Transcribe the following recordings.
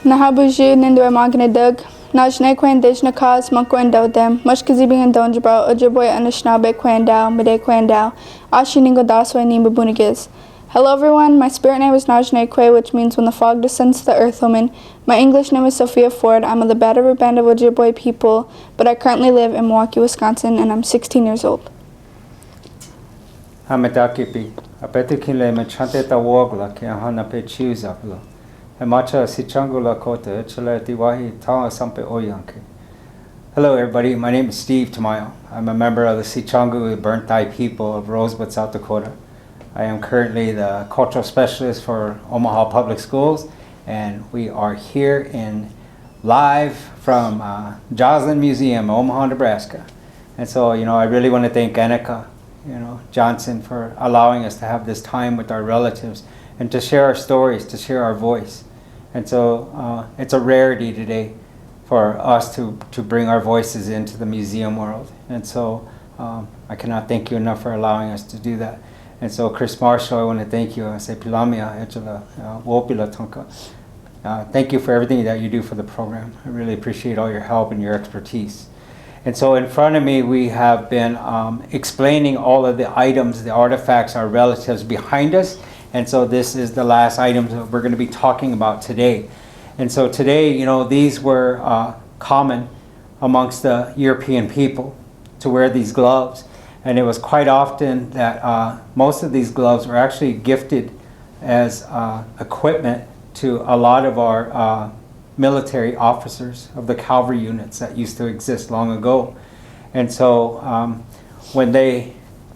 Nahabuji Nindwe Magnedug, Najne Quen Dijnakas, Monquendo dem, Mushkazibing and Donjabo, Ojibwe Anishnabe Quendao, Mide Quendao, Ashiningo Daswe Nimbabunigiz. Hello everyone, my spirit name is Najne Kwe, which means when the fog descends to the earth woman. My English name is Sophia Ford. I'm of the Battery Band of Ojibwe people, but I currently live in Milwaukee, Wisconsin, and I'm 16 years old. Hamadakipi, apetikile machante ta wogla ki ahana pe chiuzaplo. Hemacha sichangula kota chile tiwahi tawa sampe oyanke. Hello everybody, my name is Steve Tamayo. I'm a member of the Sichangu Burnt Thigh people of Rosebud, South Dakota. I am currently the cultural specialist for Omaha Public Schools, and we are here in live from Joslin Museum, Omaha, Nebraska. And so, I really want to thank Annika, Johnson for allowing us to have this time with our relatives and to share our stories, to share our voice. And so it's a rarity today for us to bring our voices into the museum world. And so I cannot thank you enough for allowing us to do that. And so Chris Marshall, I want to thank you. I say Pilamia, Ejala, Wopila Tonka. Thank you for everything that you do for the program. I really appreciate all your help and your expertise. And so in front of me, we have been explaining all of the items, the artifacts, our relatives behind us. And so this is the last items that we're going to be talking about today. And so today, these were common amongst the European people to wear these gloves. And it was quite often that most of these gloves were actually gifted as equipment to a lot of our military officers of the cavalry units that used to exist long ago. And so when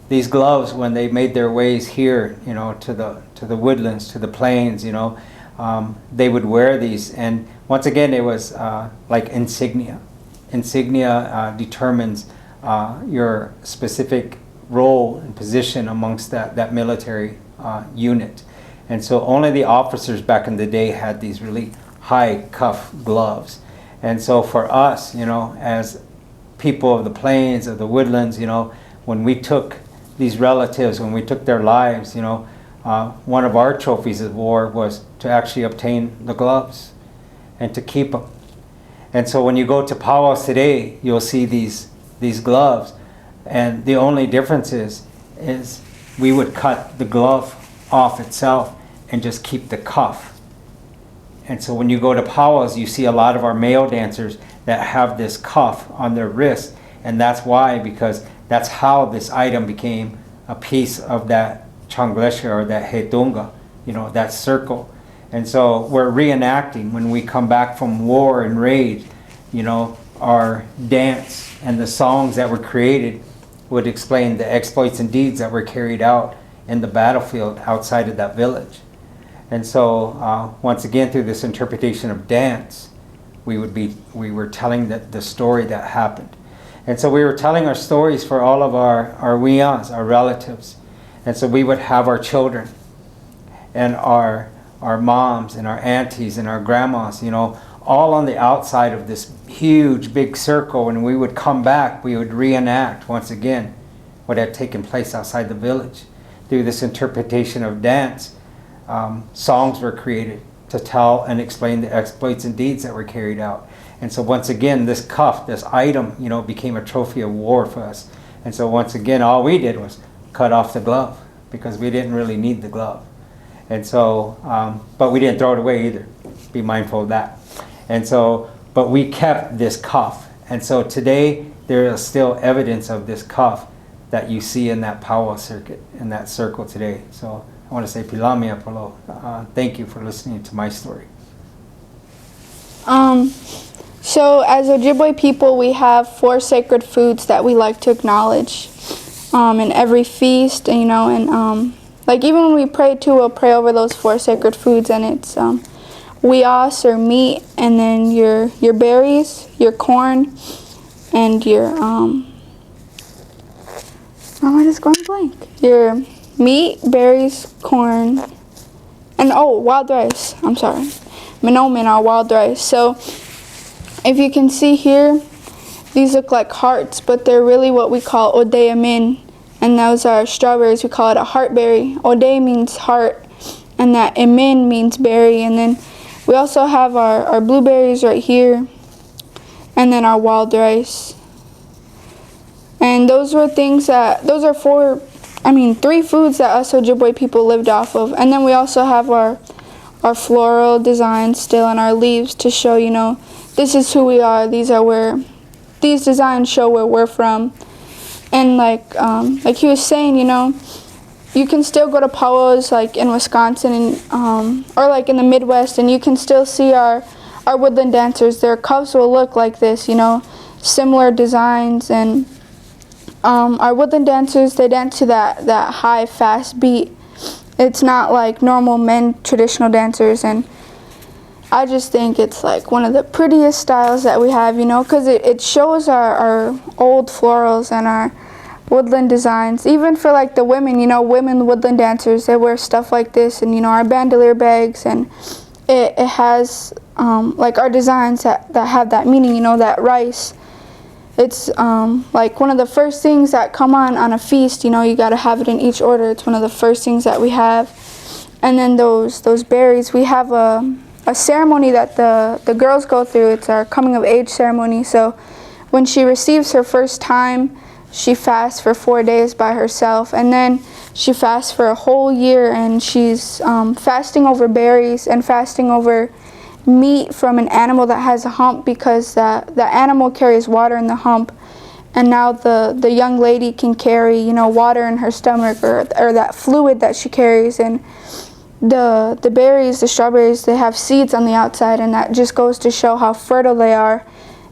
these gloves, when they made their ways here, to the woodlands, to the plains, they would wear these. And once again, it was like insignia. Insignia determines your specific role and position amongst that military unit. And so only the officers back in the day had these really high cuff gloves. And so for us, as people of the plains, of the woodlands, when we took these relatives, when we took their lives, one of our trophies of war was to actually obtain the gloves and to keep them. And so when you go to powwows today, you'll see these gloves, and the only difference is we would cut the glove off itself and just keep the cuff. And so when you go to powwows, you see a lot of our male dancers that have this cuff on their wrist, and that's why, because that's how this item became a piece of that changlesha or that hetunga, that circle. And so we're reenacting when we come back from war and rage, our dance and the songs that were created would explain the exploits and deeds that were carried out in the battlefield outside of that village. And so once again, through this interpretation of dance, we were telling the story that happened. And so we were telling our stories for all of our wians, our relatives. And so we would have our children and our moms and our aunties and our grandmas, all on the outside of this huge big circle. And we would come back, we would reenact once again what had taken place outside the village. Through this interpretation of dance, songs were created to tell and explain the exploits and deeds that were carried out. And so once again, this cuff, this item, became a trophy of war for us. And so once again, all we did was cut off the glove because we didn't really need the glove. And so, but we didn't throw it away either. Be mindful of that. And so, but we kept this cuff. And so today, there is still evidence of this cuff that you see in that powwow circuit, in that circle today. So I want to say Pilamia Polo. Thank you for listening to my story. So as Ojibwe people, we have 4 sacred foods that we like to acknowledge in every feast, and like even when we pray too, we'll pray over those 4 sacred foods, and it's wias or meat, and then your berries, your corn, and your I just going blank. Your meat, berries, corn, and wild rice. I'm sorry, minomen are wild rice. So if you can see here, these look like hearts, but they're really what we call odeamin, and those are strawberries. We call it a heartberry. Ode means heart, and that emin means berry, and then We also have our blueberries right here, and then our wild rice. And those are three foods that us Ojibwe people lived off of. And then we also have our floral designs still on our leaves to show, this is who we are. These designs show where we're from. And like he was saying, you can still go to powwows like in Wisconsin and or like in the Midwest, and you can still see our woodland dancers. Their cuffs will look like this, similar designs. And our woodland dancers, they dance to that high, fast beat. It's not like normal men traditional dancers, and I just think it's like one of the prettiest styles that we have, because it shows our old florals and our woodland designs. Even for like the women, women woodland dancers, they wear stuff like this, and our bandolier bags, and it has like our designs that have that meaning, that rice. It's like one of the first things that come on a feast. You got to have it in each order. It's one of the first things that we have. And then those berries, we have a ceremony that the girls go through. It's our coming of age ceremony. So when she receives her first time, she fasts for 4 days by herself, and then she fasts for a whole year, and she's fasting over berries and fasting over meat from an animal that has a hump, because the animal carries water in the hump, and now the young lady can carry water in her stomach, or that fluid that she carries. And the berries, the strawberries, they have seeds on the outside, and that just goes to show how fertile they are.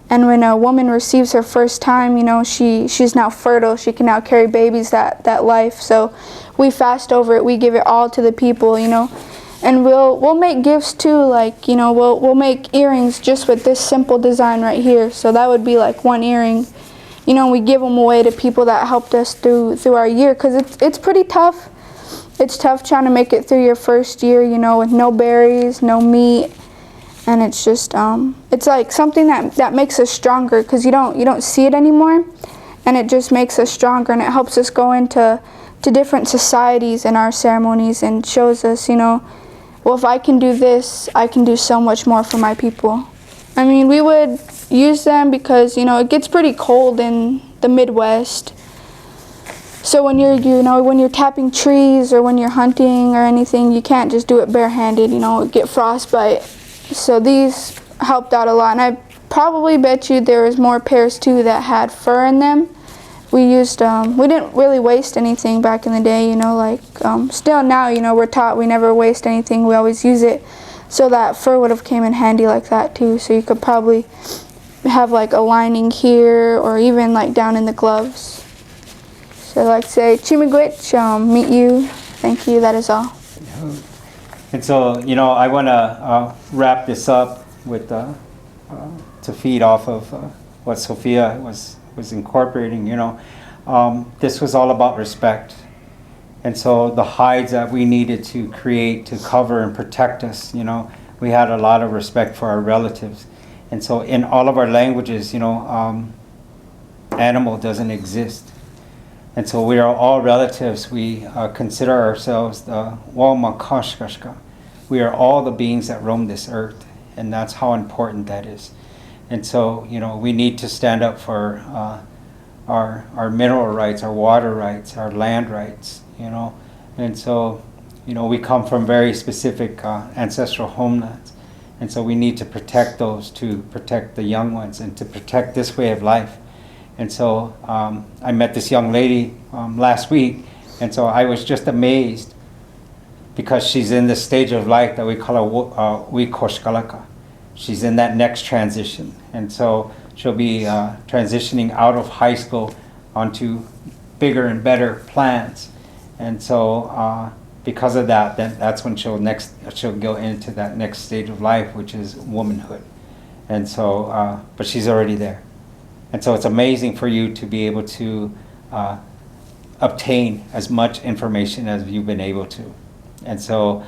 And when a woman receives her first time, she's now fertile. She can now carry babies that life. So we fast over it. We give it all to the people, And we'll make gifts too, like, we'll make earrings just with this simple design right here. So that would be like one earring. We give them away to people that helped us through our year, because it's pretty tough. It's tough trying to make it through your first year, with no berries, no meat. And it's just, it's like something that makes us stronger, because you don't see it anymore. And it just makes us stronger, and it helps us go into different societies in our ceremonies, and shows us, well, if I can do this, I can do so much more for my people. I mean, we would use them because, it gets pretty cold in the Midwest. So when you're tapping trees, or when you're hunting or anything, you can't just do it barehanded, get frostbite. So these helped out a lot, and I probably bet you there was more pairs too that had fur in them. We didn't really waste anything back in the day, still now, we're taught we never waste anything, we always use it. So that fur would have came in handy like that too. So you could probably have like a lining here, or even like down in the gloves. So I'd like to say, Chimigwich, meet you, thank you, that is all. And so, I want to wrap this up with to feed off of what Sophia was incorporating. This was all about respect. And so the hides that we needed to create to cover and protect us, we had a lot of respect for our relatives. And so in all of our languages, animal doesn't exist. And so we are all relatives. We consider ourselves the Walmakashkashka. We are all the beings that roam this earth, and that's how important that is. And so, we need to stand up for our mineral rights, our water rights, our land rights, And so, we come from very specific ancestral homelands. And so we need to protect those, to protect the young ones, and to protect this way of life. And so I met this young lady last week, and so I was just amazed, because she's in this stage of life that we call a Wikoshkalaka. She's in that next transition. And so she'll be transitioning out of high school onto bigger and better plans. And so because of that, then that's when she'll go into that next stage of life, which is womanhood. And so, but she's already there. And so it's amazing for you to be able to obtain as much information as you've been able to. And so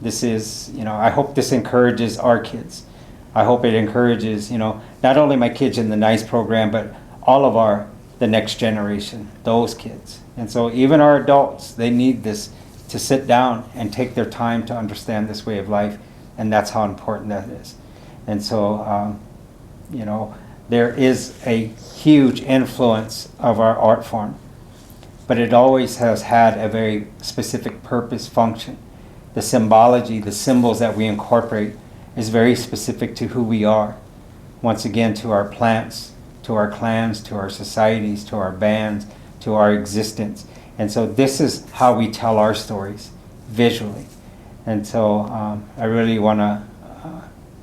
this is, I hope this encourages our kids. I hope it encourages, not only my kids in the NICE program, but all of the next generation, those kids. And so even our adults, they need this to sit down and take their time to understand this way of life, And that's how important that is. And so, there is a huge influence of our art form, but it always has had a very specific purpose, function. The symbology, the symbols that we incorporate is very specific to who we are. Once again, to our plants, to our clans, to our societies, to our bands, to our existence. And so this is how we tell our stories, visually. And so I really want to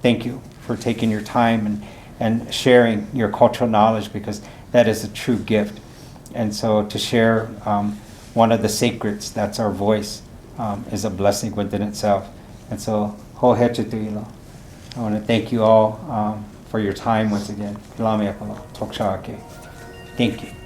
thank you for taking your time and sharing your cultural knowledge, because that is a true gift. And so to share one of the sacreds, that's our voice, is a blessing within itself. And so, ho hecha tuilo. I want to thank you all for your time once again. Thank you.